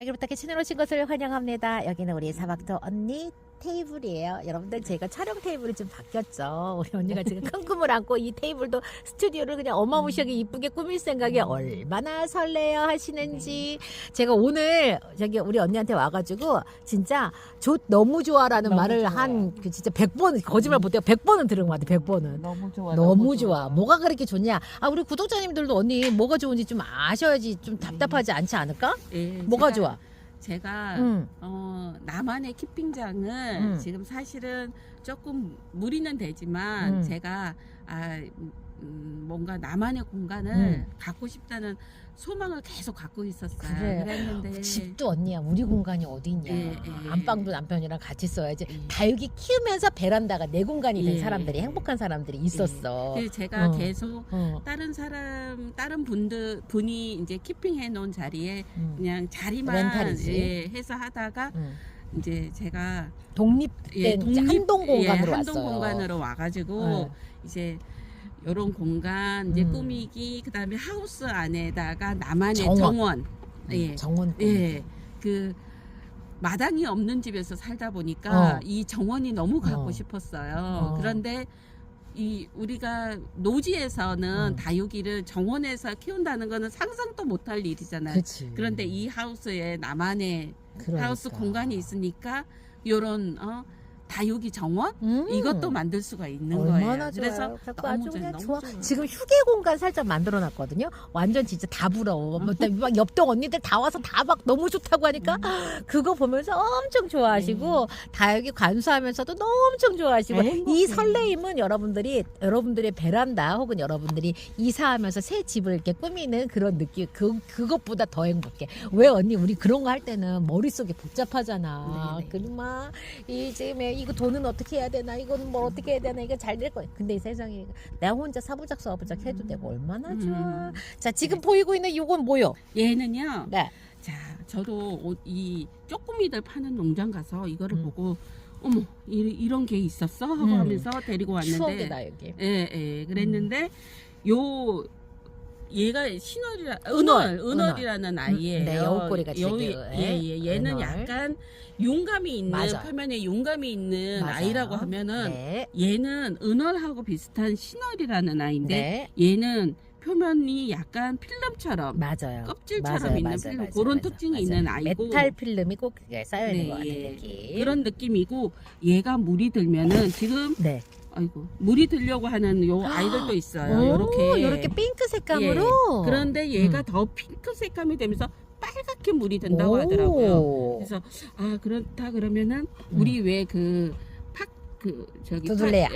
여기부터 채널 오신 것을 환영합니다. 여기는 우리 사박도 언니 테이블이에요. 여러분들 제가 촬영 테이블이 좀 바뀌었죠. 우리 언니가 지금 큰 꿈을 안고 이 테이블도 스튜디오를 그냥 어마무시하게 이쁘게 꾸밀 생각에 얼마나 설레어 하시는지 제가 오늘 저기 우리 언니한테 와가지고 진짜 너무 좋아라는 너무 말을 좋아요. 한 그 진짜 100번 거짓말 못해요. 100번은 들은 것 같아. 100번은. 너무 좋아. 너무 좋아. 뭐가 그렇게 좋냐? 아, 우리 구독자님들도 언니 뭐가 좋은지 좀 아셔야지 좀 답답하지 않지 않을까? 예, 뭐가 좋아? 제가 응. 나만의 키핑장을 지금 사실은 조금 무리는 되지만 제가 뭔가 나만의 공간을 갖고 싶다는 소망을 계속 갖고 있었어요. 그래. 그랬는데 집도 언니야. 우리 공간이 어디 있냐. 예, 예. 안방도 남편이랑 같이 써야지. 예. 다육이 키우면서 베란다가 내 공간이 된 예. 사람들이 행복한 사람들이 있었어. 그래서 제가 어. 계속 어. 다른 분이 이제 키핑해 놓은 자리에 그냥 자리만 렌탈이지. 해서 하다가 응. 이제 제가 독립된 한동 공간으로 한동 왔어요. 공간으로 와가지고 네. 이제 이런 공간 이제 꾸미기 그다음에 하우스 안에다가 나만의 정원, 예, 정원. 예, 그 마당이 없는 집에서 살다 보니까 이 정원이 너무 갖고 싶었어요. 그런데 이 우리가 노지에서는 다육이를 정원에서 키운다는 거는 상상도 못할 일이잖아요. 그치. 그런데 이 하우스에 나만의 그러니까. 하우스 공간이 있으니까 요런 다육이 정원 이것도 만들 수가 있는 얼마나 거예요. 좋아요. 그래서 아주 너무 그냥 너무 좋아. 좋아요. 지금 휴게 공간 살짝 만들어 놨거든요. 완전 진짜 다 부러워. 막 옆동 언니들 다 와서 다 막 너무 좋다고 하니까 그거 보면서 엄청 좋아하시고 다육이 관수하면서도 엄청 좋아하시고 이 설레임은 여러분들의 베란다 혹은 여러분들이 이사하면서 새 집을 이렇게 꾸미는 그런 느낌 그것보다 더 행복해. 왜 언니 우리 그런 거 할 때는 머릿속이 복잡하잖아. 네네. 그리고 막 이제 이거 돈은 어떻게 해야 되나 이거는 뭘 어떻게 해야 되나 이거 잘 될 거야. 근데 이 세상에 내가 혼자 사부작 해도 되고 얼마나 좋아. 자 지금 보이고 있는 이건 뭐요? 얘는요. 네. 자, 저도 이 쪼꼬미들 파는 농장 가서 이거를 보고 어머 이런 게 있었어 하고 하면서 데리고 왔는데 추억이다 여기. 예, 그랬는데 얘가 은월. 은월이라는 아이예요. 네, 여우꼬리가 얘는 은월. 약간 용감이 있는 맞아. 표면에 용감이 있는 맞아요. 아이라고 하면은 네. 얘는 은월하고 비슷한 신월이라는 아이인데 네. 얘는 표면이 약간 필름처럼 맞아요. 껍질처럼 있는 필름 그런 특징이 있는 아이고 메탈 필름이 꼭 쌓여 있는 네, 것 같은 예. 느낌. 그런 느낌이고 얘가 물이 들면은 지금 네. 아이고 물이 들려고 하는 요 아이들도 있어요. 이렇게 핑크 색감으로. 그런데 얘가 더 핑크 색감이 되면서 빨갛게 물이 든다고 하더라고요. 그래서 그렇다 그러면은 우리 왜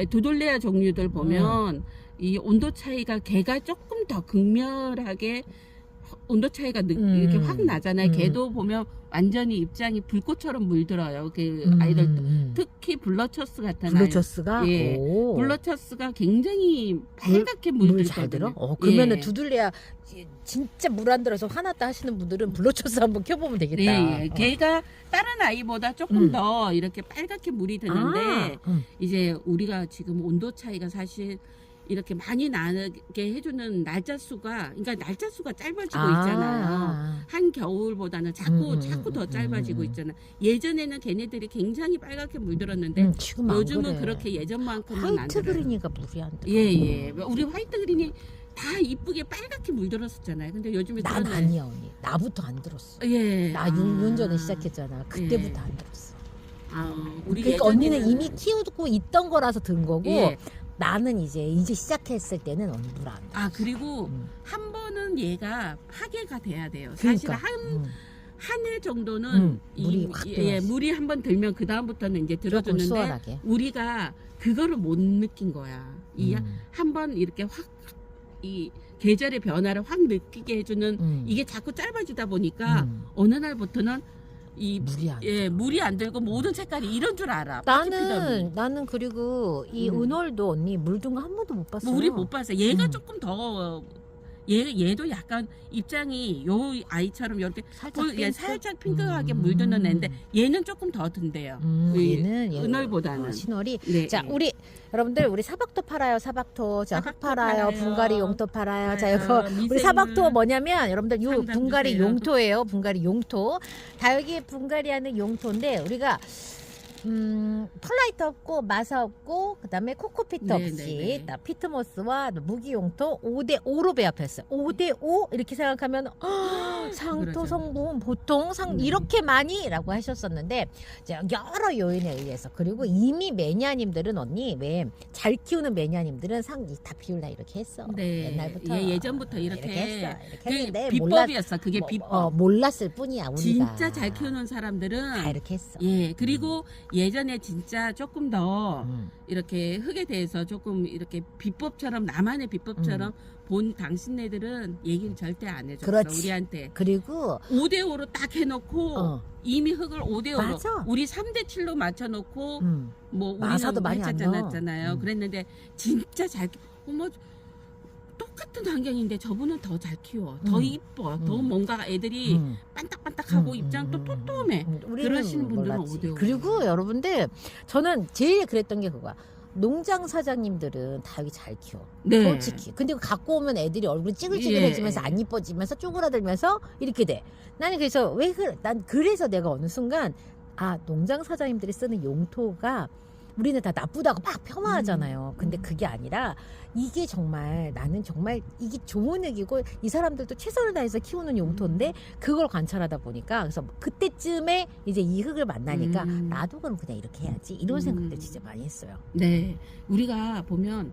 두돌레아 종류들 보면 이 온도 차이가 걔가 조금 더 극렬하게 온도 차이가 이렇게 확 나잖아요. 걔도 보면 완전히 입장이 불꽃처럼 물들어요. 그 아이들도 특히 블러처스 같은 블루처스가 예. 블러처스가 굉장히 빨갛게 물 잘 들어? 물들거든요. 그러면은 예. 두들레야 진짜 물 안 들어서 화났다 하시는 분들은 블루처스 한번 켜보면 되겠다. 네, 걔가 다른 아이보다 조금 더 이렇게 빨갛게 물이 드는데 이제 우리가 지금 온도 차이가 사실 이렇게 많이 나게 해주는 날짜 수가 짧아지고 있잖아요. 한 겨울보다는 자꾸 더 짧아지고 있잖아요. 예전에는 걔네들이 굉장히 빨갛게 물들었는데 지금 안 요즘은 그래. 그렇게 예전만큼은 안 화이트 들어요. 그린이가 물이 안 들어. 예. 우리 화이트 그린이 다 이쁘게 빨갛게 물들었었잖아요. 근데 요즘에 난 그런 아니야 언니. 나부터 안 들었어. 예. 나 6년 전에 시작했잖아. 그때부터 예. 안 들었어. 우리 그러니까 언니는 이미 키우고 있던 거라서 든 거고 예. 나는 이제 시작했을 때는 언니 물 안 들었어. 그리고 한 번은 얘가 파괴가 돼야 돼요. 그러니까. 사실 한 해 정도는 물이 확 들어가지. 물이 한 번 들면 그 다음부터는 이제 조금 들어주는데 수월하게. 우리가 그거를 못 느낀 거야. 이 한 번 이렇게 확 이 계절의 변화를 확 느끼게 해주는 이게 자꾸 짧아지다 보니까 어느 날부터는 이 물이 안 들고 모든 색깔이 이런 줄 알아. 나는 그리고 이 은월도 언니 물든 거 한 번도 못 봤어. 물이 못 봤어. 얘가 조금 더 얘도 약간 입장이 요 아이처럼 이렇게 살짝 핑크하게 음. 물드는 애인데 얘는 조금 더 든대요. 얘는 은월보다는. 신월이. 네. 자, 우리 여러분들 우리 사박토 팔아요. 사박토. 자, 흙 사박토 팔아요. 팔아요. 분갈이 용토 팔아요. 자, 팔아요. 이거 우리 미생물. 사박토 뭐냐면 여러분들 요 상담 분갈이 주세요. 용토예요. 분갈이 용토. 다육이 분갈이 하는 용토인데 우리가 펄라이트 없고 마사 없고 그다음에 코코피트 네, 없이 네, 네. 피트모스와 무기용토 5대5로 배합했어요. 5대5 이렇게 생각하면 상토 그러죠. 성분 보통 이렇게 많이라고 하셨었는데 이제 여러 요인에 의해서 그리고 이미 매니아님들은 언니 왜 잘 키우는 매니아님들은 상 다 비울라 이렇게 했어. 네. 옛날부터 예전부터 이렇게 했어. 이렇게 그게 했는데 비법이었어. 그게 비법. 몰랐을 뿐이야 우리가. 진짜 잘 키우는 사람들은 다 이렇게 했어. 예, 그리고 예전에 진짜 조금 더 음. 이렇게 흙에 대해서 조금 이렇게 비법처럼 나만의 비법처럼 본 당신네들은 얘기를 절대 안 해줬어. 그렇지. 우리한테 그리고 5대5로 딱 해놓고 이미 흙을 5대5로 맞아. 우리 3대7로 맞춰놓고 뭐 마사도 우리는 많이 안 했잖아요. 넣어. 그랬는데 진짜 어머 똑같은 환경인데 저분은 더 잘 키워, 더 이뻐, 더 뭔가 애들이 반딱반딱하고 입장도 토톰해. 우리는 그러시는 분들은 몰랐지. 5대5. 그리고 여러분들 저는 제일 그랬던 게 그거야. 농장 사장님들은 다육이 잘 키워. 네. 솔직히. 근데 갖고 오면 애들이 얼굴이 찌글찌글해지면서 예. 안 이뻐지면서 쪼그라들면서 이렇게 돼. 나는 그래서 난 그래서 내가 어느 순간 농장 사장님들이 쓰는 용토가 우리는 다 나쁘다고 막 폄하하잖아요. 근데 그게 아니라 이게 정말 나는 정말 이게 좋은 흙이고 이 사람들도 최선을 다해서 키우는 용토인데 그걸 관찰하다 보니까 그래서 그때쯤에 이제 이 흙을 만나니까 나도 그럼 그냥 이렇게 해야지 이런 생각들 진짜 많이 했어요. 네, 우리가 보면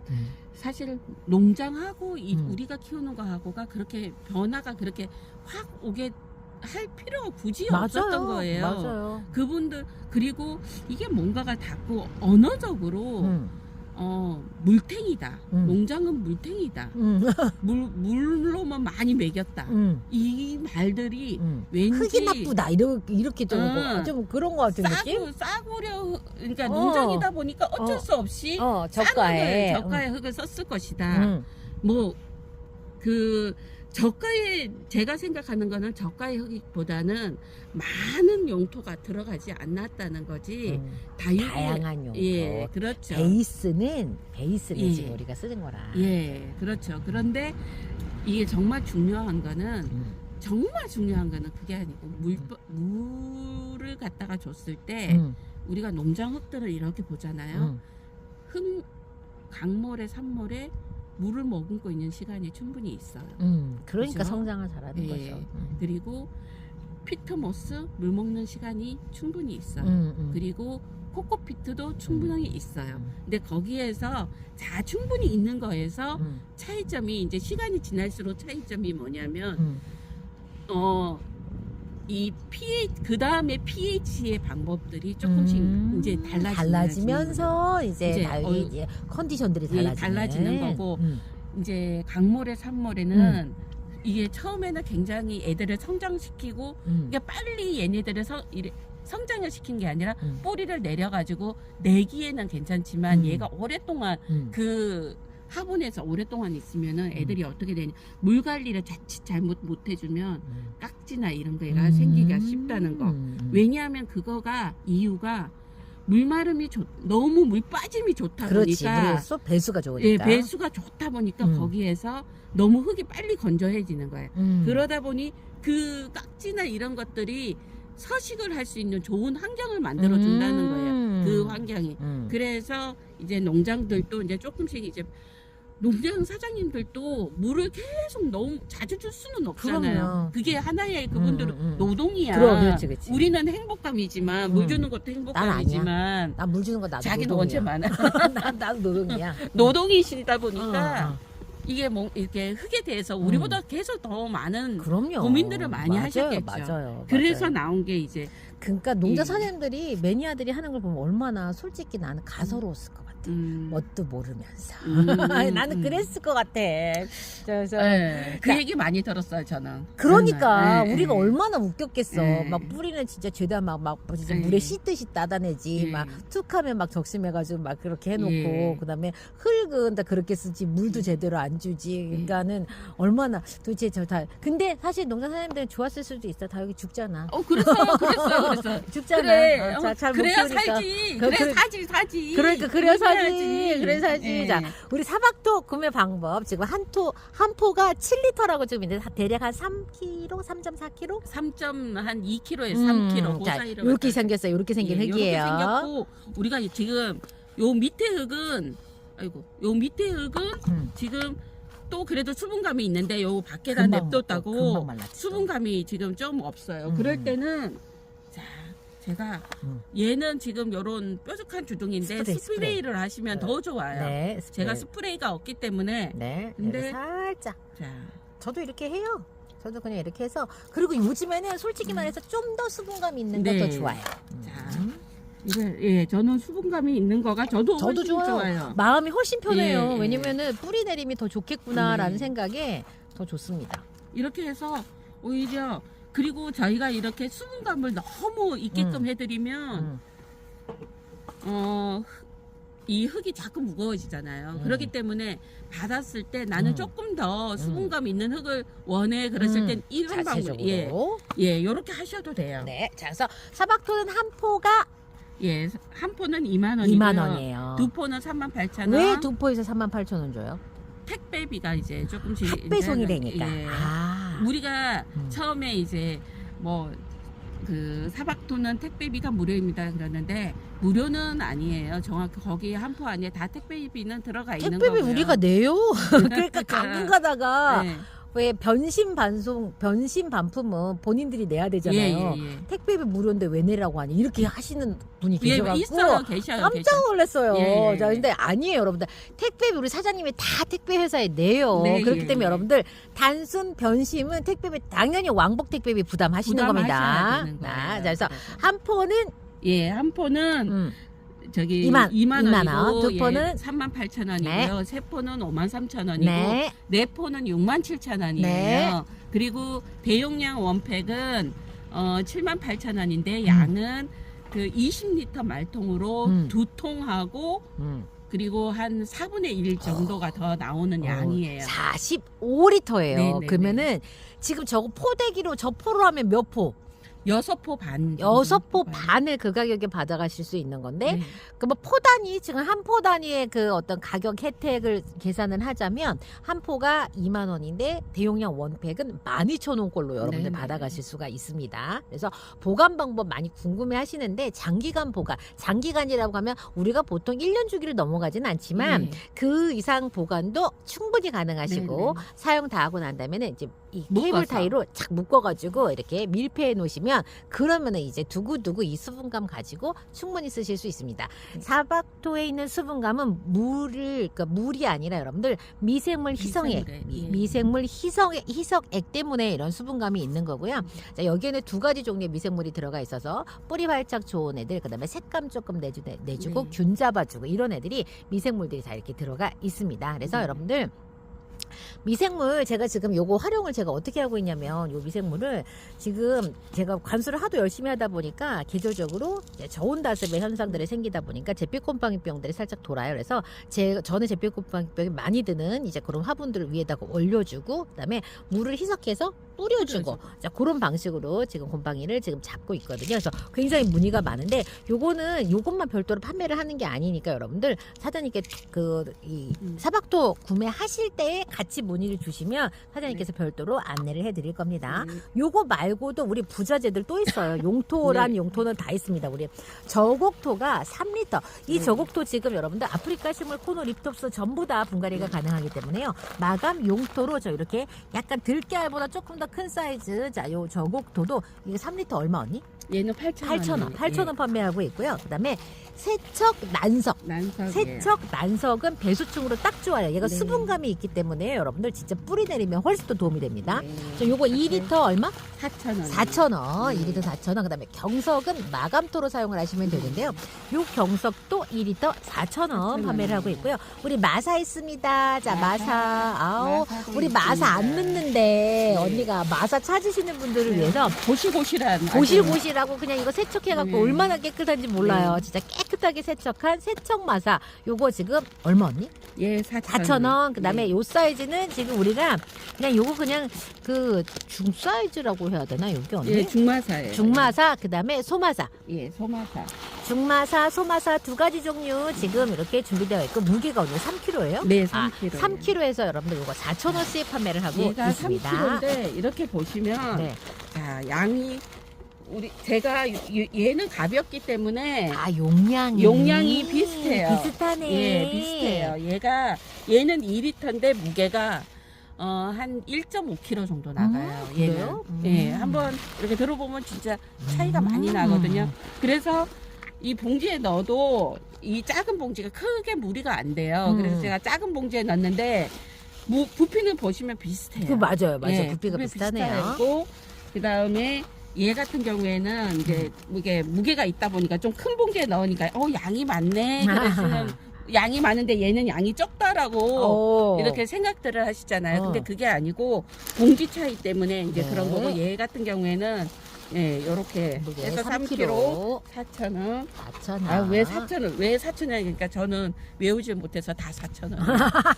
사실 농장하고 우리가 키우는 거하고가 그렇게 변화가 그렇게 확 오게 할 필요가 굳이 없었던 거예요. 맞아요. 그분들 그리고 이게 뭔가가 자꾸 언어적으로 물탱이다. 농장은 물탱이다. 물로만 많이 먹였다. 이 말들이 왠지 흙이 나쁘다 이렇게 좀 그런 것 같은 느낌? 싸구려 그러니까 농장이다 보니까 어쩔 수 없이 저가에 저가의 흙을 썼을 것이다. 뭐 그 저가의 제가 생각하는 거는 저가의 흙보다는 많은 용토가 들어가지 않았다는 거지. 다양한 용토. 예, 그렇죠. 베이스는 예. 지금 우리가 쓰는 거라. 예, 그렇죠. 그런데 이게 정말 중요한 거는 그게 아니고 물을 갖다가 줬을 때 우리가 농장 흙들을 이렇게 보잖아요. 흙 강모래, 산모래 물을 머금고 있는 시간이 충분히 있어요. 그러니까 그죠? 성장을 잘하는 예. 거죠. 그리고 피트모스 물 먹는 시간이 충분히 있어요. 그리고 코코피트도 충분히 있어요. 근데 거기에서 충분히 있는 거에서 차이점이 이제 시간이 지날수록 차이점이 뭐냐면 이 pH 그 다음에 pH의 방법들이 조금씩 이제 달라지면서 이제 이제 컨디션들이 달라지는 거고 이제 강모래, 산모래는 이게 처음에는 굉장히 애들을 성장시키고 그러니까 빨리 얘네들을 성장을 시킨 게 아니라 뿌리를 내려가지고 내기에는 괜찮지만 얘가 오랫동안 그 화분에서 오랫동안 있으면은 애들이 어떻게 되냐 물 관리를 자칫 잘못 못 해주면 깍지나 이런 거가 생기기가 쉽다는 거. 왜냐하면 그거가 이유가 물마름이 너무 물 빠짐이 좋다 보니까 배수가 좋으니까. 예, 배수가 좋다 보니까 거기에서 너무 흙이 빨리 건조해지는 거예요. 그러다 보니 그 깍지나 이런 것들이 서식을 할 수 있는 좋은 환경을 만들어 준다는 거예요. 그 환경이. 그래서 이제 농장들도 이제 조금씩 이제 농장 사장님들도 물을 계속 너무 자주 줄 수는 없잖아요. 그럼요. 그게 하나의 그분들은 노동이야. 그렇지. 우리는 행복감이지만 물 주는 것도 행복감이지만 나 물 주는 거 나도 자기는 노동이야. 언제 많아. 나도 노동이야. 노동이시다 보니까 이게 뭐 이렇게 흙에 대해서 우리보다 계속 더 많은 고민들을 많이 하셨겠죠. 맞아요. 그래서 나온 게 이제 그러니까 농자 사장님들이 매니아들이 하는 걸 보면 얼마나 솔직히 나는 가소로웠을 것 같아. 뭣도 모르면서. 나는 그랬을 것 같아. 그래서 네, 그 자, 얘기 많이 들었어요 저는. 그러니까 정말. 우리가 얼마나 웃겼겠어. 네. 막 뿌리는 진짜 죄다 막 진짜 네. 물에 씻듯이 따다내지. 네. 막 툭하면 막 적심해가지고 막 그렇게 해놓고 네. 그다음에 흙은 다 그렇게 쓰지 물도 제대로 안 주지. 그러니까는 얼마나 도대체 저 다. 근데 사실 농사 사장님들은 좋았을 수도 있어. 다 여기 죽잖아. 그랬어. 죽잖아. 그래. 잘못 그래야 키우니까. 살지. 그- 그래 그- 사지. 그러니까 그래야 사지. 해야지. 그래 사지. 예. 자, 우리 사박토 구매 방법 지금 한 포가 7리터라고 지금 있는데 대략 한 3kg, 3.4kg? 3.2kg에 3kg. 그 자, 사이로 이렇게 갖다- 생겼어요. 이렇게 생긴 예, 흙이에요. 이렇게 생겼고 우리가 지금 요 밑에 흙은 음. 지금 또 그래도 수분감이 있는데 요 밖에다 금방 냅뒀다고 말랐죠. 수분감이 지금 좀 없어요. 음. 그럴 때는 자 제가 음. 얘는 지금 요런 뾰족한 주둥인데 스프레이. 스프레이를 하시면 더 좋아요. 네, 제가 스프레이가 없기 때문에 네, 근데- 이렇게 살짝. 자 저도 이렇게 해요. 저도 그냥 이렇게 해서 그리고 요즘에는 솔직히 말해서 좀 더 수분감 있는 게 네. 더 좋아요. 자. 저는 수분감이 있는 거가 저도 저도 훨씬 좋아요. 마음이 훨씬 편해요. 예, 예. 왜냐면은 뿌리 내림이 더 좋겠구나라는 네. 생각에 더 좋습니다. 이렇게 해서 오히려 그리고 저희가 이렇게 수분감을 너무 있게끔 해드리면 이 흙이 자꾸 무거워지잖아요. 그렇기 때문에 받았을 때 나는 조금 더 수분감 있는 흙을 원해 그랬을 땐 이런 방법 자체적으로. 요렇게 하셔도 돼요. 네. 자, 그래서 사박토는 한 포가 예, 한 포는 2만 원이고요. 2만 원이에요. 두 포는 38,000원. 왜 두 포에서 38,000원 줘요? 택배비가 이제 조금씩 배송이 이제, 되니까. 예. 아. 우리가 처음에 이제 뭐 그 사박토는 택배비가 무료입니다 그러는데 무료는 아니에요. 정확히 거기 한 포 안에 다 택배비는 들어가 있는 택배비 거고요. 우리가 내요. 그러니까 가끔 가다가 네. 왜 변신 반품은 본인들이 내야 되잖아요. 예. 택배비 무료인데 왜 내라고 하니? 이렇게 하시는 분이 예, 계셔갖고 있어요. 계셔요. 깜짝 놀랐어요. 예. 자, 근데 아니에요, 여러분들. 택배비 우리 사장님이 다 택배 회사에 내요. 네, 그렇기 예, 때문에 예. 여러분들 단순 변심은 택배비 당연히 왕복 택배비 부담하시는 부담하셔야 겁니다. 되는 거예요. 자, 그래서 한 포는 예, 한 포는 저기 2만 2만 원, 원이고 두 포는 38,000원이고요. 세 포는 53,000원이고 네. 네 포는 67,000원이에요. 네. 그리고 대용량 원팩은 78,000원인데 양은 그 20리터 말통으로 두 통하고 그리고 한 4분의 1 정도가 더 나오는 양이에요. 45리터예요. 네네네. 그러면은 지금 저거 포대기로 저 포로 하면 몇 포? 6포 반. 6포 반을 그 가격에 받아가실 수 있는 건데 네. 그뭐 포 단위 지금 한 포 단위의 그 어떤 가격 혜택을 계산을 하자면 한 포가 2만 원인데 대용량 원팩은 12,000원 꼴로 여러분들 네네. 받아가실 수가 있습니다. 그래서 보관 방법 많이 궁금해 하시는데 장기간 보관, 장기간이라고 하면 우리가 보통 1년 주기를 넘어가지는 않지만 네. 그 이상 보관도 충분히 가능하시고 네네. 사용 다 하고 난 다음에는 이제 이 묶어서. 케이블 타이로 착 묶어가지고 이렇게 밀폐해 놓으시면 그러면은 이제 두고두고 이 수분감 가지고 충분히 쓰실 수 있습니다. 사박토에 있는 수분감은 그러니까 물이 아니라 여러분들 미생물 희성액, 미생물액, 예. 미생물 희석액 때문에 이런 수분감이 있는 거고요. 자, 여기에는 두 가지 종류의 미생물이 들어가 있어서 뿌리 발작 좋은 애들, 그다음에 색감 조금 내주고 네. 균 잡아주고 이런 애들이 미생물들이 다 이렇게 들어가 있습니다. 그래서 여러분들 미생물 제가 지금 요거 활용을 제가 어떻게 하고 있냐면 요 미생물을 지금 제가 관수를 하도 열심히 하다 보니까 계절적으로 이제 저온 다습의 현상들이 생기다 보니까 잿빛곰팡이병들이 살짝 돌아요. 그래서 저는 잿빛곰팡이병이 많이 드는 이제 그런 화분들을 위에다가 올려주고 그다음에 물을 희석해서 뿌려주고 자, 그런 방식으로 지금 곰팡이를 지금 잡고 있거든요. 그래서 굉장히 문의가 많은데 요것만 별도로 판매를 하는 게 아니니까 여러분들 사장님께 이 사박토 구매하실 때 같이 문의를 주시면 사장님께서 별도로 안내를 해드릴 겁니다. 요거 말고도 우리 부자재들 또 있어요. 용토란 용토는 다 있습니다. 우리 저곡토가 3리터. 이 저곡토 지금 여러분들 아프리카 식물 코노 립톱스 전부 다 분갈이가 가능하기 때문에요. 마감 용토로 저 이렇게 약간 들깨알보다 조금 더 큰 사이즈. 자, 요 저곡도도 이게 3리터 얼마 언니? 얘는 8,000원. 8,000원 판매하고 있고요. 그다음에 세척 난석. 난석. 세척 난석은 배수충으로 딱 좋아요. 얘가 네. 수분감이 있기 때문에 여러분들 진짜 뿌리 내리면 훨씬 더 도움이 됩니다. 네. 자, 요거 2리터 얼마? 4,000원. 4,000원. 네. 2리터 4,000원. 그다음에 경석은 마감토로 사용을 하시면 되는데요. 요 경석도 2리터 4,000원 판매를 하고 있고요. 우리 마사 있습니다. 자, 마사. 아우, 마사도 우리 마사 안 있습니다. 넣는데 네. 언니가 마사 찾으시는 분들을 네. 위해서 고실고실한. 고실고실하고 그냥 이거 세척해갖고 네. 얼마나 깨끗한지 몰라요. 네. 진짜 깨끗하게 세척한 세척 마사. 요거 지금 얼마 언니? 예, 4,000원. 4,000원. 그다음에 네. 요 사이즈는 지금 우리가 그냥 요거 그냥 그 중 사이즈라고 해야 되나 여기 언니? 예, 중마사예요. 중마사 그다음에 소마사. 예, 소마사. 중마사, 소마사 두 가지 종류 지금 이렇게 준비되어 있고 무게가 오늘 3kg예요? 네, 3kg. 3kg에서 여러분들 이거 4,000원씩 판매를 하고 얘가 있습니다. 3kg인데 이렇게 보시면 네. 자, 양이 제가 얘는 가볍기 때문에 아, 용량이 비슷해요. 비슷하네. 예, 비슷해요. 얘는 2리터인데 무게가 한 1.5kg 정도 나가요. 그래요? 예, 한번 이렇게 들어보면 진짜 차이가 많이 나거든요. 그래서 이 봉지에 넣어도 이 작은 봉지가 크게 무리가 안 돼요. 그래서 제가 작은 봉지에 넣었는데 부피는 보시면 비슷해요. 그 맞아요. 예, 부피가 비슷하네요. 비슷하고 그다음에 얘 같은 경우에는 이제 무게가 있다 보니까 좀 큰 봉지에 넣으니까 양이 많네. 그러시는 양이 많은데 얘는 양이 적다라고 이렇게 생각들을 하시잖아요. 근데 그게 아니고 봉지 차이 때문에 이제 네. 그런 거고 얘 같은 경우에는 예, 요렇게 해서 3kg 4,000원. 4,000원. 아, 왜 4,000원? 왜 4,000원이니까 그러니까 저는 외우지 못해서 다 4,000원.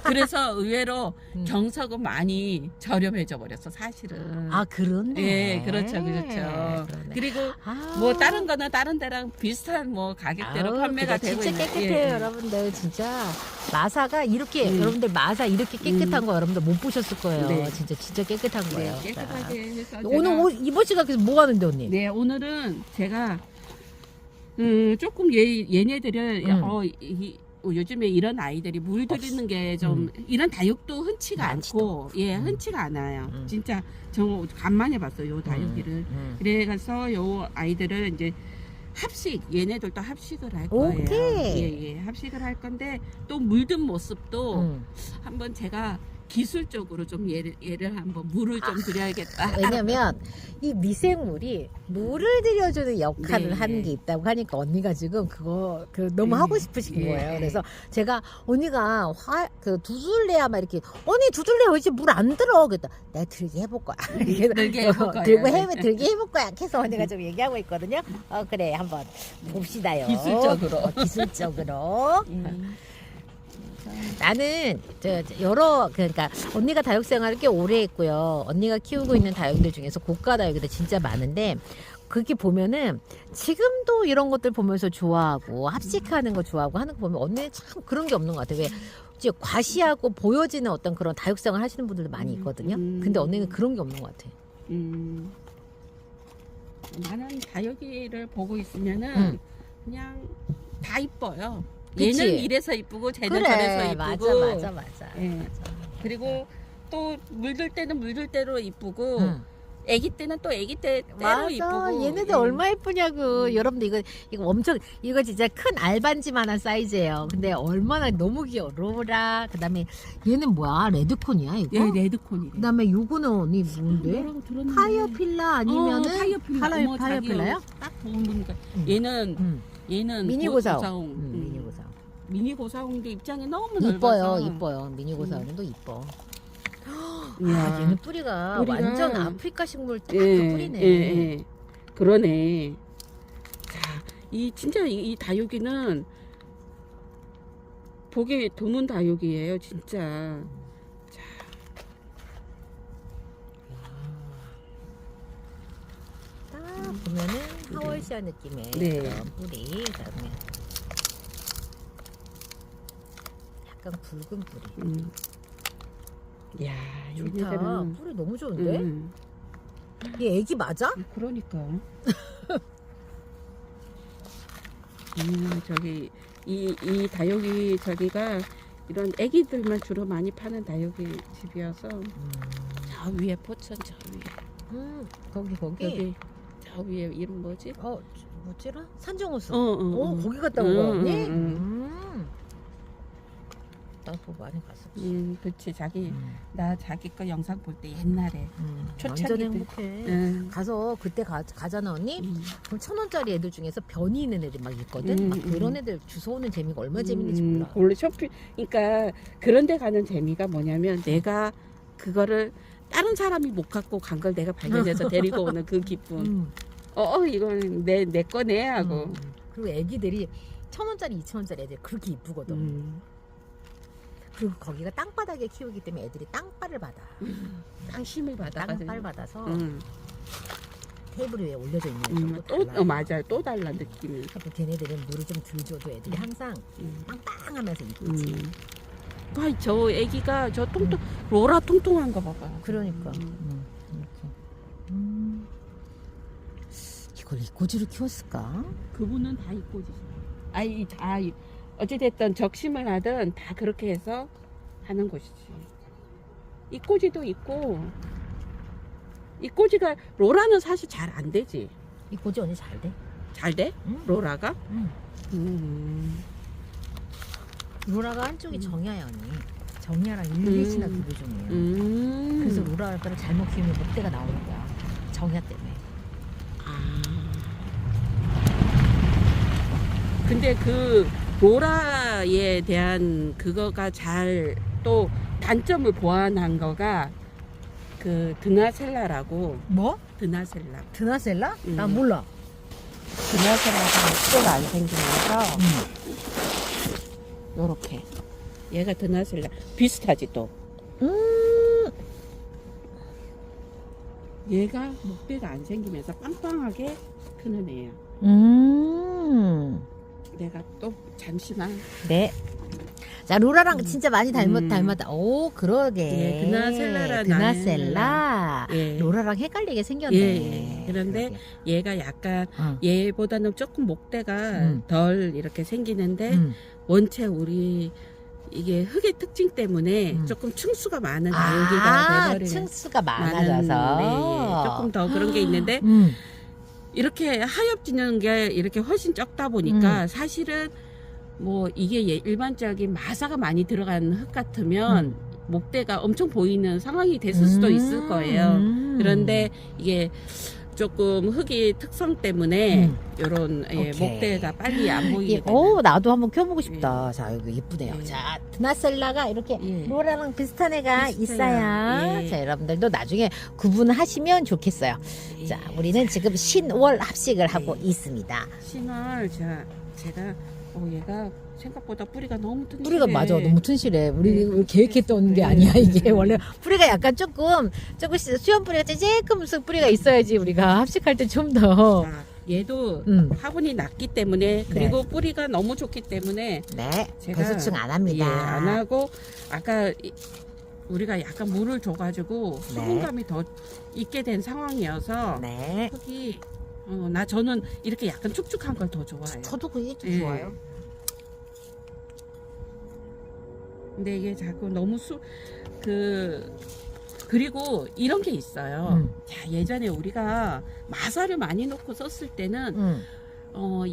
그래서 의외로 경석은 많이 저렴해져 버렸어, 사실은. 아, 그렇네. 예, 그렇죠. 그러네. 그리고 아. 뭐 다른 거는 다른 데랑 비슷한 뭐 가격대로 아우, 판매가 그래, 되고 진짜 있는. 깨끗해요, 예. 여러분들. 진짜 마사가 이렇게 여러분들 마사 이렇게 깨끗한 거 여러분들 못 보셨을 거예요. 네. 진짜 깨끗한 거예요. 네, 깨끗하게 해서 자, 오늘 제가- 이번 시간 그래서 뭐 하는데 언니? 네, 오늘은 제가 조금 얘네들을 요즘에 이런 아이들이 물 들이는 게 좀 이런 다육도 흔치가 많지도 않고 흔치가 않아요. 음. 진짜 저 간만에 봤어요, 요 다육이를. 그래서 요 아이들을 이제 얘네들도 합식을 할 거예요. 오케이. 예, 합식을 할 건데 또 물든 모습도 음. 한번 제가 기술적으로 좀 얘를 한번 물을 좀 드려야겠다. 왜냐면 이 미생물이 물을 들여주는 역할을 네. 하는 게 있다고 하니까 언니가 지금 그거 너무 하고 싶으신 예. 거예요. 그래서 제가 언니가 두들레야 막 이렇게 언니 두들레 왜 이제 물 안 들어? 그랬다. 내가 들게 해볼 거야. 들게 해볼 거야. 들게 해볼 거야. 계속 언니가 좀 얘기하고 있거든요. 그래 한번 봅시다요. 기술적으로. 기술적으로. 나는 그러니까 언니가 다육 생활을 꽤 오래 했고요. 언니가 키우고 있는 다육들 중에서 고가 다육들 진짜 많은데 그렇게 보면은 지금도 이런 것들 보면서 좋아하고 합식하는 거 좋아하고 하는 거 보면 언니는 참 그런 게 없는 것 같아요. 왜 이제 과시하고 보여지는 어떤 그런 다육 생활 하시는 분들도 많이 있거든요. 근데 언니는 그런 게 없는 것 같아. 나는 다육이를 보고 있으면은 그냥 다 이뻐요. 그치? 얘는 이래서 이쁘고 쟤는 저래서 이쁘고. 맞아. 예. 그리고 또 물들 때는 물들 대로 이쁘고 애기 때는 또 애기 때대로 맞아. 이쁘고. 얘네들 예. 얼마 예쁘냐고. 여러분들 이거 엄청 이거 진짜 큰 알반지만한 사이즈예요. 근데 얼마나 너무 귀여워. 로라. 그다음에 얘는 뭐야? 레드콘이야 이거? 예, 레드콘이래. 그다음에 요거는 언니 뭔데? 뭐라고 들었는데. 파이어필라 아니면은 파이어필라. 어머, 파이어필라요? 자기 딱 보니까 얘는 미니 고사옹. 고사옹. 미니 고사옹. 미니 고사옹인데 입장이 너무 이뻐요, 넓어서. 이뻐요. 미니 고사옹도 이뻐. 이야. 얘는 뿌리가 뿌리가- 완전 아프리카 식물 딱 그 예, 뿌리네. 예. 그러네. 자, 진짜 이 다육이는 보기 드문 다육이에요, 진짜. 자, 딱 보면은 하월시아 느낌의 네. 그런 뿌리. 그다음에 약간 붉은 뿌리. 야, 좋다. 얘네들은 뿌리 너무 좋은데? 음, 얘 애기 맞아? 그러니까. 저기 이 다육이 저기가 이런 애기들만 주로 많이 파는 다육이 집이어서 저 위에 포츠 우선 저 위에. 거기. 여기 저 위에 이름 뭐지? 뭐지라? 산정호수. 어. 거기 갔다 온 거야, 언니? 응. 나 그거 많이 갔었지. 그치. 나 자기 거 영상 볼 때 옛날에. 초창기 완전 때. 행복해. 가서 그때 가잖아, 언니? 그럼 1,000원짜리 애들 중에서 변이 있는 애들 막 있거든? 막 그런 애들 주워오는 재미가 얼마나 재밌는지 몰라. 원래 쇼핑, 그러니까 그런 데 가는 재미가 뭐냐면 내가 그거를 다른 사람이 못 갖고 간 걸 내가 발견해서 데리고 오는 그 기쁨. 이건 내 거네 하고. 그리고 애기들이 1,000원짜리, 2,000원짜리 애들 그렇게 이쁘거든. 그리고 거기가 땅바닥에 키우기 때문에 애들이 땅발을 받아. 땅심을 받아가지고. 땅발 받아서 테이블 위에 올려져 있는 애들도 또 달라요. 맞아요. 또 달라 느낌이. 그래서 걔네들은 물을 좀 덜 줘도 애들이 항상 빵빵하면서 이쁘지. 저 애기가 저 로라 통통한 거 봐봐. 그러니까. 이렇게. 이걸 이꼬지로 키웠을까? 그분은 다 이꼬지. 어찌됐든 적심을 하든 다 그렇게 해서 하는 것이지. 이꼬지도 있고, 이꼬지가, 로라는 사실 잘 안 되지. 이꼬지 언니 잘 돼? 잘 돼? 로라가? 로라가 한쪽이 정야야, 언니. 정야랑 일리시나 두 개종이에요. 그래서 로라를 잘못 키우면 목대가 나오는 거야. 정야 때문에. 근데 그 로라에 대한 그거가 잘 또 단점을 보완한 거가 그 드나셀라라고. 뭐? 드나셀라. 드나셀라? 난 몰라. 드나셀라가 목대가 안 생기면서 요렇게 얘가 드나셀라 비슷하지 또. 얘가 목대가 안 생기면서 빵빵하게 크는 애야. 내가 또 잠시만. 네. 자, 로라랑 진짜 많이 닮았다. 오, 그러게. 예, 드나셀라라는 드나셀라. 예. 로라랑 헷갈리게 생겼네. 예. 그런데 그러게. 얘가 약간 얘보다는 조금 목대가 덜 이렇게 생기는데 원체 우리 이게 흙의 특징 때문에 조금 층수가 많은 다육이가 돼버리는. 층수가 많아져서. 예. 조금 더 그런 게 있는데 이렇게 하엽지는 게 이렇게 훨씬 적다 보니까 사실은 뭐 이게 일반적인 마사가 많이 들어간 흙 같으면 목대가 엄청 보이는 상황이 됐을 수도 있을 거예요. 그런데 이게 조금 흙의 특성 때문에 이런 목대가 빨리 안 보이게 되는. 나도 한번 켜보고 싶다. 자, 여기 예쁘네요. 예. 자, 드나셀라가 이렇게 예. 로라랑 비슷한 애가 비슷해요. 있어야. 예. 자, 여러분들도 나중에 구분하시면 좋겠어요. 예. 자, 우리는 지금 신월 합식을 하고 있습니다. 신월 제가 얘가 생각보다 뿌리가 너무 튼실해. 뿌리가 맞아, 너무 튼실해. 우리 계획했던 게 아니야 이게. 원래 뿌리가 약간 조금 수염 뿌리가 조금 뿌리가 있어야지 우리가 합식할 때 좀 더. 자, 얘도 화분이 낮기 때문에 그리고 뿌리가 너무 좋기 때문에 네, 제가 배수층 안 합니다. 예, 안 하고 아까 우리가 약간 물을 줘가지고 네. 수분감이 더 있게 된 상황이어서 네. 흙이 저는 이렇게 약간 축축한 걸 더 좋아해요. 저도 그게 좀 예. 좋아요. 근데 이게 자꾸 너무 그리고 이런 게 있어요. 자, 예전에 우리가 마사를 많이 넣고 썼을 때는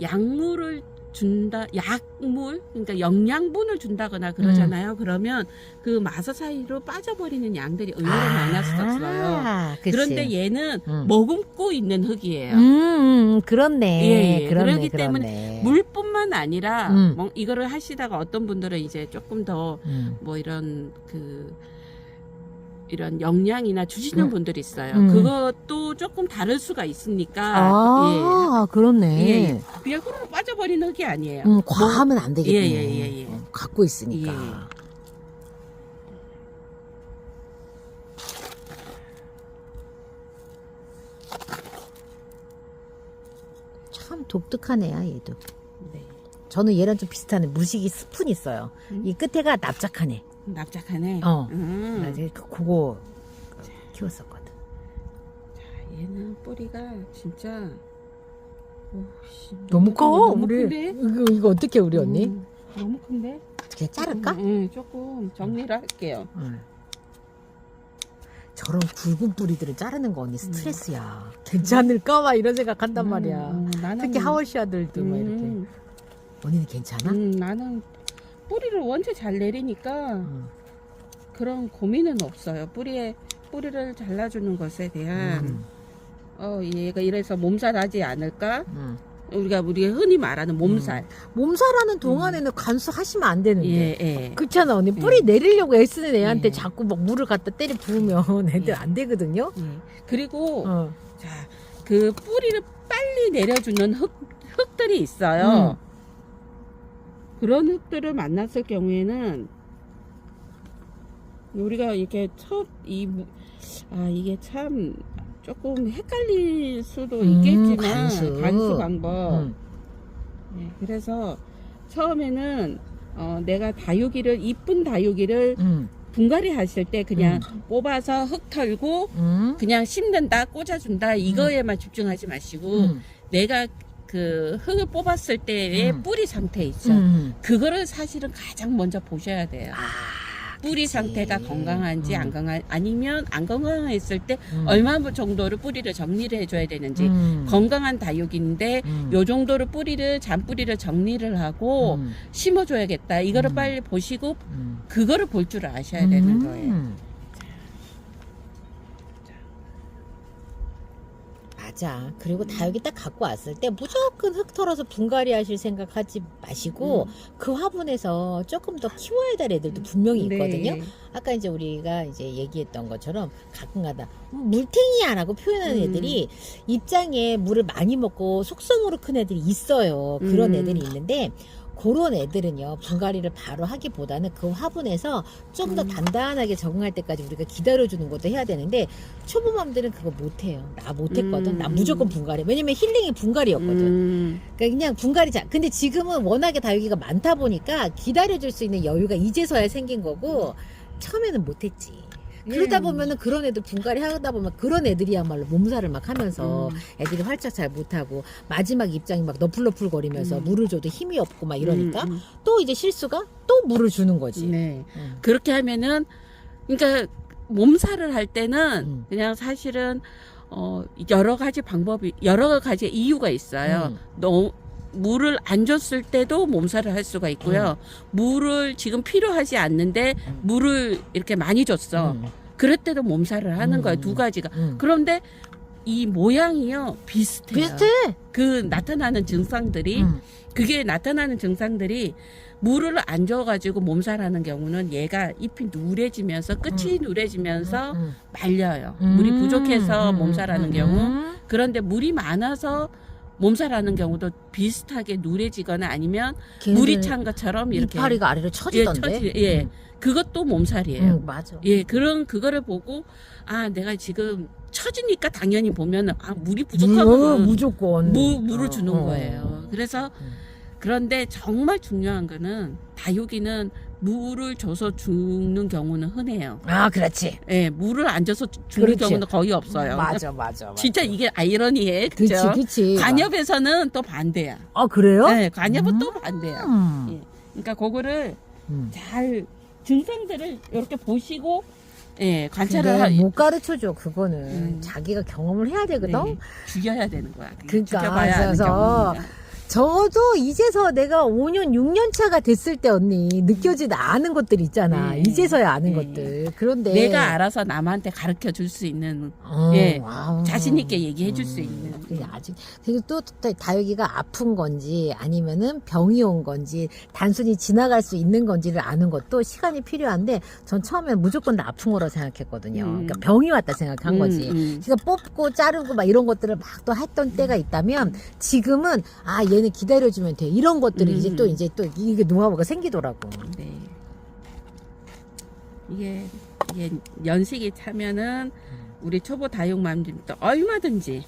약물을 준다, 약물, 그러니까 영양분을 준다거나 그러잖아요. 그러면 그 마사 사이로 빠져버리는 양들이 의외로 많았었어요. 그치. 그런데 얘는 머금고 있는 흙이에요. 그렇네. 예, 그렇네. 그렇기 때문에 물뿐만 아니라 뭐 이거를 하시다가 어떤 분들은 이제 조금 더 뭐 이런 영양이나 주시는 분들이 있어요. 그것도 조금 다를 수가 있으니까. 그렇네. 예. 그냥 후루룩 빠져버리는 흙이 아니에요. 과하면 안 되겠네. 예. 갖고 있으니까. 예. 참 독특한 애야 얘도. 네. 저는 얘랑 좀 비슷한 애. 무식이 스푼 있어요. 이 끝에가 납작한 애. 납작하네. 나 그거 키웠었거든. 자, 얘는 뿌리가 진짜 너무 커. 너무 우리 큰데? 이거 어떻게 우리 언니? 너무 큰데? 그냥 자를까? 조금 정리를 할게요. 저런 굵은 뿌리들을 자르는 거 언니 스트레스야. 괜찮을까? 막 이런 생각한단 말이야. 나는 특히 하월시아들도 막 이렇게. 언니는 괜찮아? 나는 뿌리를 원체 잘 내리니까 그런 고민은 없어요. 뿌리를 잘라주는 것에 대한 얘가 이래서 몸살하지 않을까? 우리가 흔히 말하는 몸살. 몸살하는 동안에는 간수하시면 안 되는데. 예. 그렇잖아 언니. 뿌리 내리려고 애쓰는 애한테 예. 자꾸 막 물을 갖다 때려 부으면 애들 예. 안 되거든요. 예. 그리고 어. 자, 그 뿌리를 빨리 내려주는 흙들이 있어요. 그런 흙들을 만났을 경우에는 우리가 이렇게 이게 참 조금 헷갈릴 수도 있겠지만 간수 방법. 네, 그래서 처음에는 내가 이쁜 다육이를 분갈이 하실 때 그냥 뽑아서 흙 털고 그냥 심는다, 꽂아준다 이거에만 집중하지 마시고 내가 그 흙을 뽑았을 때의 뿌리 상태 있죠. 그거를 사실은 가장 먼저 보셔야 돼요. 뿌리 그치. 상태가 건강한지 아니면 안 건강했을 때 얼마 정도를 뿌리를 정리를 해줘야 되는지 건강한 다육인데 요 정도를 잔뿌리를 정리를 하고 심어줘야겠다. 이거를 빨리 보시고 그거를 볼 줄 아셔야 되는 거예요. 맞아. 그리고 다육이 딱 갖고 왔을 때 무조건 흙 털어서 분갈이 하실 생각하지 마시고 그 화분에서 조금 더 키워야 될 애들도 분명히 있거든요. 네. 아까 이제 우리가 이제 얘기했던 것처럼 가끔가다 물탱이야라고 표현하는 애들이 입장에 물을 많이 먹고 속성으로 큰 애들이 있어요. 그런 애들이 있는데 그런 애들은요 분갈이를 바로 하기보다는 그 화분에서 좀 더 단단하게 적응할 때까지 우리가 기다려주는 것도 해야 되는데 초보맘들은 그거 못해요. 나 못했거든. 나 무조건 분갈이. 왜냐면 힐링이 분갈이였거든. 그러니까 그냥 분갈이자. 근데 지금은 워낙에 다육이가 많다 보니까 기다려줄 수 있는 여유가 이제서야 생긴 거고 처음에는 못했지. 그러다 보면은 그런 애들 분갈이 하다 보면 그런 애들이야말로 몸살을 막 하면서 애들이 활짝 잘 못하고 마지막 입장이 막 너풀너풀 거리면서 물을 줘도 힘이 없고 막 이러니까 또 이제 실수가 또 물을 주는 거지. 네. 그렇게 하면은 그러니까 몸살을 할 때는 그냥 사실은 여러 가지 이유가 있어요. 물을 안 줬을 때도 몸살을 할 수가 있고요. 물을 지금 필요하지 않는데 물을 이렇게 많이 줬어. 그럴 때도 몸살을 하는 거예요. 두 가지가. 그런데 이 모양이요 비슷해요. 비슷해. 나타나는 증상들이 물을 안 줘가지고 몸살하는 경우는 얘가 잎이 누래지면서 끝이 누래지면서 말려요. 물이 부족해서 몸살하는 경우. 그런데 물이 많아서 몸살하는 경우도 비슷하게 누래지거나 아니면 물이 찬 것처럼 이렇게 이파리가 아래로 처지던데. 그것도 몸살이에요. 맞아. 그거를 보고 내가 지금 처지니까 당연히 보면은 물이 부족하면 무조건 물을 주는 거예요. 그래서 그런데 정말 중요한 거는 다육이는 물을 줘서 죽는 경우는 흔해요. 그렇지. 물을 안 줘서 죽는 그렇지. 경우는 거의 없어요. 맞아. 진짜 이게 아이러니해. 그죠? 그치. 관엽에서는 또 반대야. 그래요? 네, 관엽은 또 반대야. 그러니까 그거를 잘 증상들을 이렇게 보시고 관찰을 못 가르쳐줘. 그거는 자기가 경험을 해야 되거든. 죽여야 되는 거야. 그러니까 지켜봐야 하는 그래서 경우입니다. 저도 이제서 내가 5년, 6년 차가 됐을 때 언니 느껴지지 않은 것들 있잖아. 네. 이제서야 아는 네. 것들. 그런데 내가 알아서 남한테 가르쳐 줄 수 있는 자신 있게 얘기해 줄 수 있는. 아직 그리고 또 다육이가 아픈 건지 아니면은 병이 온 건지 단순히 지나갈 수 있는 건지를 아는 것도 시간이 필요한데 전 처음에 무조건 다 아픈 거라고 생각했거든요. 그러니까 병이 왔다 생각한 거지. 그러니까 뽑고 자르고 막 이런 것들을 막 또 했던 때가 있다면 지금은 얘는 기다려주면 돼. 이런 것들이 이제 또 이게 노하우가 생기더라고. 네. 이게 연식이 차면은 우리 초보 다육맘들도 얼마든지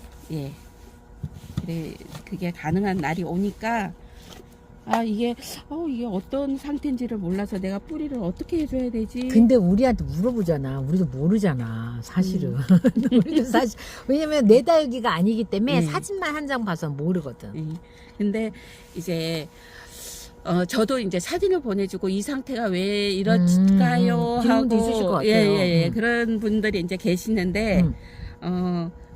그게 가능한 날이 오니까 이게 어떤 상태인지를 몰라서 내가 뿌리를 어떻게 해줘야 되지? 근데 우리한테 물어보잖아. 우리도 모르잖아. 사실은. 우리도 사실 왜냐면 내 다육이가 아니기 때문에 사진만 한 장 봐서 모르거든. 근데 이제 저도 이제 사진을 보내주고 이 상태가 왜 이럴까요? 질문도 하고 있으실 것 같아요. 예. 그런 분들이 이제 계시는데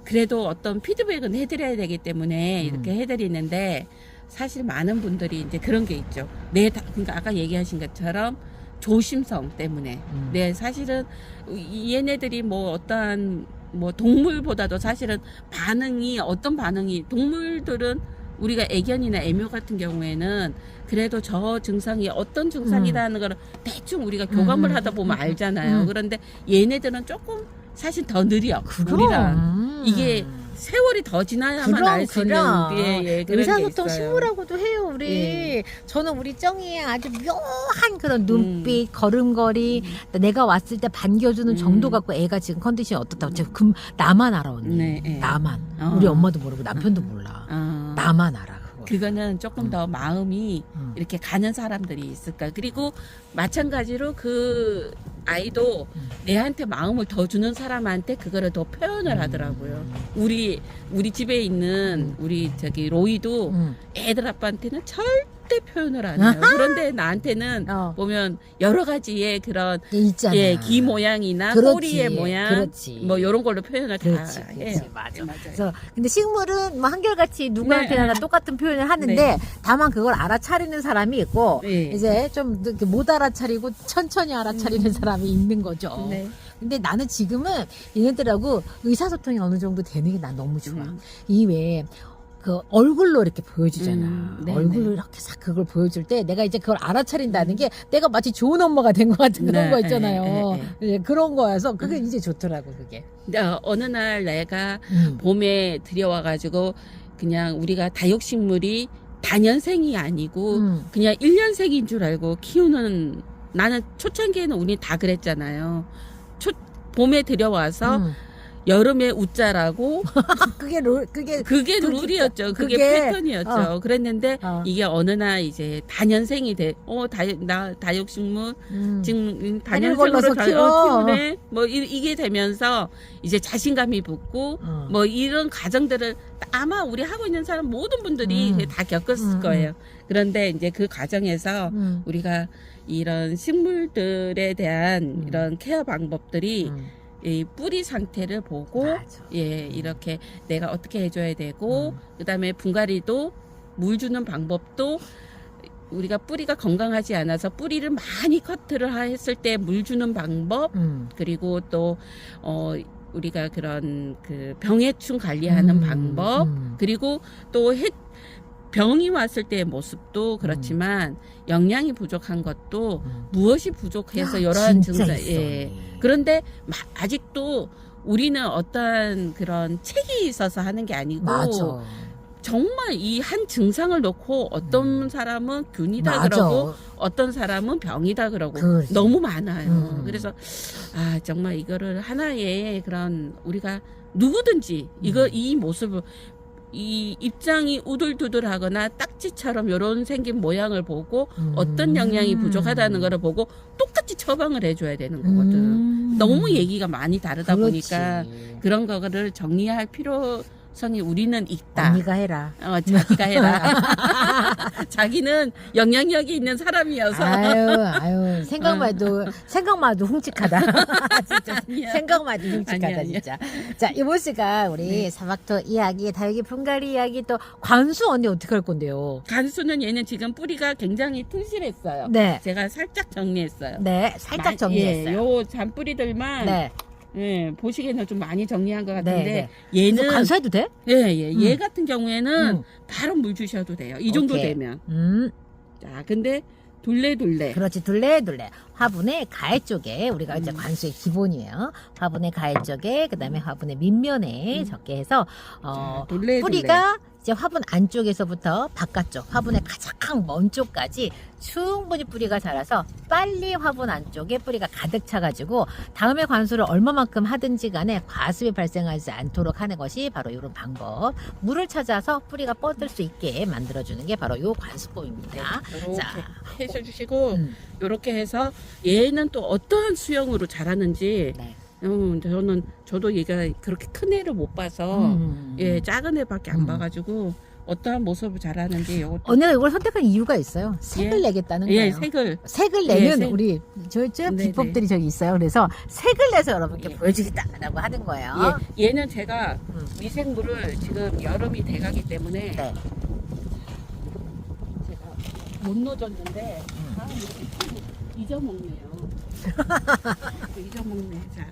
그래도 어떤 피드백은 해드려야 되기 때문에 이렇게 해드리는데 사실 많은 분들이 이제 그런 게 있죠. 그러니까 아까 얘기하신 것처럼 조심성 때문에. 네, 사실은 얘네들이 뭐 어떠한 뭐 동물보다도 사실은 어떤 반응이 동물들은 우리가 애견이나 애묘 같은 경우에는 그래도 저 증상이 어떤 증상이라는 걸 대충 우리가 교감을 하다 보면 알잖아요. 그런데 얘네들은 조금 사실 더 느려. 우리랑 이게 세월이 더 지나야만 알 수 있는 그런 게 의사소통 있어요. 식물하고도 해요 우리. 저는 우리 쩡이의 아주 묘한 그런 눈빛, 걸음걸이, 내가 왔을 때 반겨주는 정도 갖고 애가 지금 컨디션이 어떻다고 지금 나만 알아 언니. 네. 나만. 우리 엄마도 모르고 남편도 몰라. 나만 알아. 그거는 조금 더 마음이 이렇게 가는 사람들이 있을까. 그리고 마찬가지로 그 아이도 내한테 마음을 더 주는 사람한테 그거를 더 표현을 하더라고요. 우리 집에 있는 우리 저기 로이도 애들 아빠한테는 절대 표현을 안 해요. 그런데 나한테는 보면 여러 가지의 그런 있잖아. 귀 모양이나 그렇지. 꼬리의 모양 그렇지. 뭐 이런 걸로 표현을 그렇지, 다 그렇지, 해요. 맞아. 맞아요. 그래서 근데 식물은 뭐 한결같이 누구한테나 똑같은 표현을 하는데 네. 다만 그걸 알아차리는 사람이 있고 네. 이제 좀 이렇게 못 알아차리고 천천히 알아차리는 사람이 있는 거죠. 네. 근데 나는 지금은 얘네들하고 의사소통이 어느 정도 되는 게 난 너무 좋아. 이 외에 그 얼굴로 이렇게 보여주잖아. 네네. 얼굴로 이렇게 싹 그걸 보여줄 때 내가 이제 그걸 알아차린다는 게 내가 마치 좋은 엄마가 된 것 같은 그런 거 있잖아요. 이제 그런 거여서 그게 이제 좋더라고 그게. 어느 날 내가 봄에 들여와가지고 그냥 우리가 다육식물이 다년생이 아니고 그냥 1년생인 줄 알고 키우는, 나는 초창기에는 우리 다 그랬잖아요. 봄에 들여와서 여름에 웃자라고 그게 룰이었죠. 그게 패턴이었죠. 그랬는데 이게 어느 날 이제 다년생이 나 다육식물 지금 다년생으로 키우네. 뭐 이게 되면서 이제 자신감이 붙고 뭐 이런 과정들을 아마 우리 하고 있는 사람 모든 분들이 다 겪었을 거예요. 그런데 이제 그 과정에서 우리가 이런 식물들에 대한 이런 케어 방법들이 이 뿌리 상태를 보고 맞아. 이렇게 내가 어떻게 해줘야 되고 그다음에 분갈이도 물 주는 방법도 우리가 뿌리가 건강하지 않아서 뿌리를 많이 커트를 했을 때 물 주는 방법 그리고 또 우리가 그런 그 병해충 관리하는 방법 그리고 또 병이 왔을 때의 모습도 그렇지만 영양이 부족한 것도 무엇이 부족해서 이러한 증상. 그런데 아직도 우리는 어떠한 그런 책이 있어서 하는 게 아니고 맞아. 정말 이 한 증상을 놓고 어떤 사람은 균이다 맞아. 그러고 어떤 사람은 병이다 그러고 그렇지. 너무 많아요. 그래서 정말 이거를 하나의 그런 우리가 누구든지 이 모습을 이 입장이 우둘두둘하거나 딱지처럼 요런 생긴 모양을 보고 어떤 영양이 부족하다는 걸 보고 똑같이 처방을 해줘야 되는 거거든. 너무 얘기가 많이 다르다 보니까 그런 거를 정리할 필요성이 우리는 있다. 언니가 해라. 자기가 해라. 자기는 영향력이 있는 사람이어서. 아유, 생각만 해도 흉측하다. 진짜. 생각만 해도 흉측하다, 아니야. 진짜. 자, 이번 씨가 우리 사막토 이야기, 다육이 분갈이 이야기 또 관수 언니 어떻게 할 건데요? 간수는 얘는 지금 뿌리가 굉장히 튼실했어요. 네. 제가 살짝 정리했어요. 네, 살짝 정리했어요. 요 잔뿌리들만 보시기에는 좀 많이 정리한 것 같은데 얘는 관수해도 돼? 얘 같은 경우에는 바로 물 주셔도 돼요. 이 정도 오케이. 되면. 자, 근데 둘레둘레. 그렇지, 둘레둘레. 화분의 가해 쪽에 우리가 이제 관수의 기본이에요. 화분의 가해 쪽에 그다음에 화분의 밑면에 적게 해서 둘레둘레. 뿌리가 이제 화분 안쪽에서부터 바깥쪽 화분의 가장 먼 쪽까지 충분히 뿌리가 자라서 빨리 화분 안쪽에 뿌리가 가득 차가지고 다음에 관수를 얼마만큼 하든지 간에 과습이 발생하지 않도록 하는 것이 바로 이런 방법. 물을 찾아서 뿌리가 뻗을 수 있게 만들어주는 게 바로 이 관수법입니다. 이렇게 자, 해주시고 이렇게 해서 얘는 또 어떠한 수영으로 자라는지 저도 얘가 그렇게 큰 애를 못 봐서 작은 애밖에 안 봐가지고 어떠한 모습을 잘하는지 요것도 언니가 이걸 선택한 이유가 있어요. 색을 예. 내겠다는 예, 거예요. 색을 색을 예, 내는 색. 우리 저 네네. 비법들이 저기 있어요. 그래서 색을 내서 여러분께 예. 보여주겠다라고 하는 거예요. 예, 얘는 제가 미생물을 지금 여름이 돼가기 때문에 네. 제가 못 넣어줬는데 아, 이렇게 잊어먹네요. 잊어먹네. 자,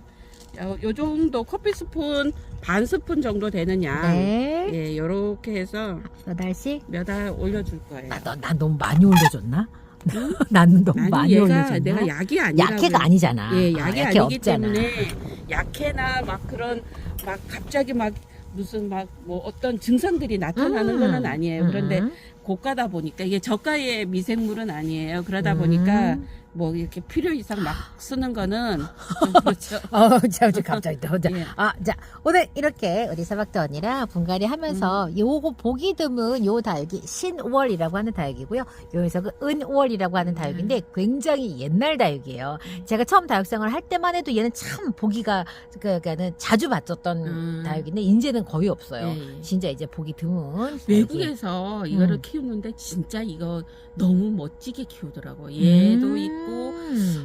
요 정도 커피 스푼 반 스푼 정도 되는 양. 네. 예, 요렇게 해서 몇 알씩? 몇 알 올려줄 거예요. 난 너무 많이 올려줬나? 나는 너무 아니 많이 얘가 올려줬나? 내가 약이 아니라 약해가 아니잖아. 예, 약이 약해 아니기 없잖아. 때문에 약해나 막 그런 막 갑자기 막 무슨 막 뭐 어떤 증상들이 나타나는 거는 아니에요. 그런데 고가다 보니까 이게 저가의 미생물은 아니에요. 그러다 보니까 뭐 이렇게 필요 이상 막 쓰는 거는 좀 그렇죠. 참 갑자기 또 자, 예. 자 오늘 이렇게 우리 사박도 언니랑 분갈이 하면서 요거 보기 드문 요 다육이 신월이라고 하는 다육이고요. 요 녀석은 은월이라고 하는 다육인데 굉장히 옛날 다육이에요. 제가 처음 다육 생활을 할 때만 해도 얘는 참 보기가 그러니까는 자주 봤었던 다육인데 이제는 거의 없어요. 예. 진짜 이제 보기 드문 다육이. 외국에서 이거를 키우는데 진짜 이거 너무 멋지게 키우더라고. 얘도 있고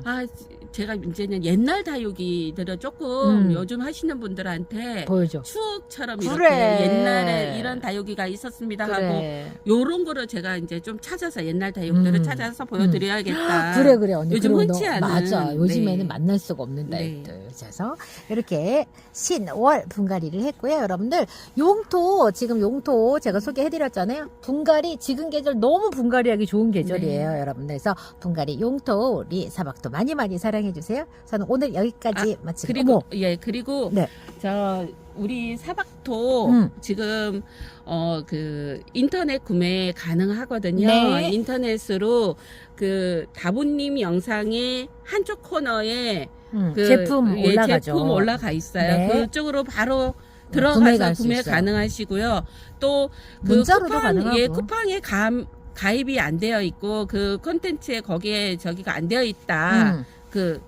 아 제가 이제는 옛날 다육이들은 조금 요즘 하시는 분들한테 보여줘. 추억처럼 그래. 이렇게 옛날에 이런 다육이가 있었습니다 하고 그래. 요런 거를 제가 이제 좀 찾아서 옛날 다육들을 찾아서 보여드려야겠다. 그래 언니. 요즘 그리고 흔치 않은 맞아. 요즘에는 네. 만날 수가 없는 네. 다육들. 그래서 이렇게 신월 분갈이를 했고요. 여러분들 용토 지금 용토 제가 소개해드렸잖아요. 분갈이 지금 계절 너무 분갈이하기 좋은 계절이에요. 네. 여러분들. 그래서 분갈이 용토 우리 사박도 많이 사랑해주세요. 저는 오늘 여기까지 마치고 그리고 어머. 예 그리고 네. 저 우리 사박토 지금 그 인터넷 구매 가능하거든요. 네. 인터넷으로 그 다부님 영상의 한쪽 코너에 그 제품 예, 올라가죠. 제품 올라가 있어요. 네. 그쪽으로 바로 구매 들어가서 갈수 구매 있어요. 가능하시고요. 또 그 문자로도 쿠팡 가능하고. 예 쿠팡에 가입이 안 되어 있고 그 콘텐츠에 거기에 저기가 안 되어 있다. 그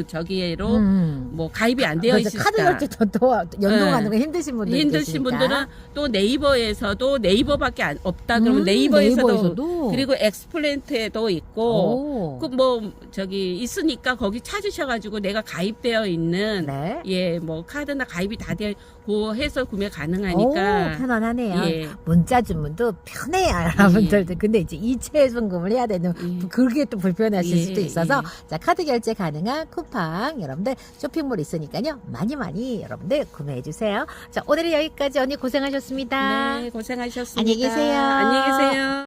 저기로 뭐 가입이 안 되어 있으시다. 카드 결제 또 연동하는 거 힘드신 분들 힘드신 분들은 또 네이버에서도 네이버밖에 없다. 그러면 네이버에서도 그리고 엑스플랜트에도 있고 그 뭐 저기 있으니까 거기 찾으셔가지고 내가 가입되어 있는 네. 예 뭐 카드나 가입이 다 되고 해서 구매 가능하니까 오, 편안하네요. 예. 문자 주문도 편해요, 여러분들. 근데 이제 이체 송금을 해야 되는 예. 그게 또 불편하실 예, 수도 있어서 예. 자 카드 결제 가능한 쿠팡 여러분들 쇼핑몰 있으니까요 많이 여러분들 구매해 주세요. 자 오늘은 여기까지 언니 고생하셨습니다. 네 고생하셨습니다. 안녕히 계세요. 안녕히 계세요.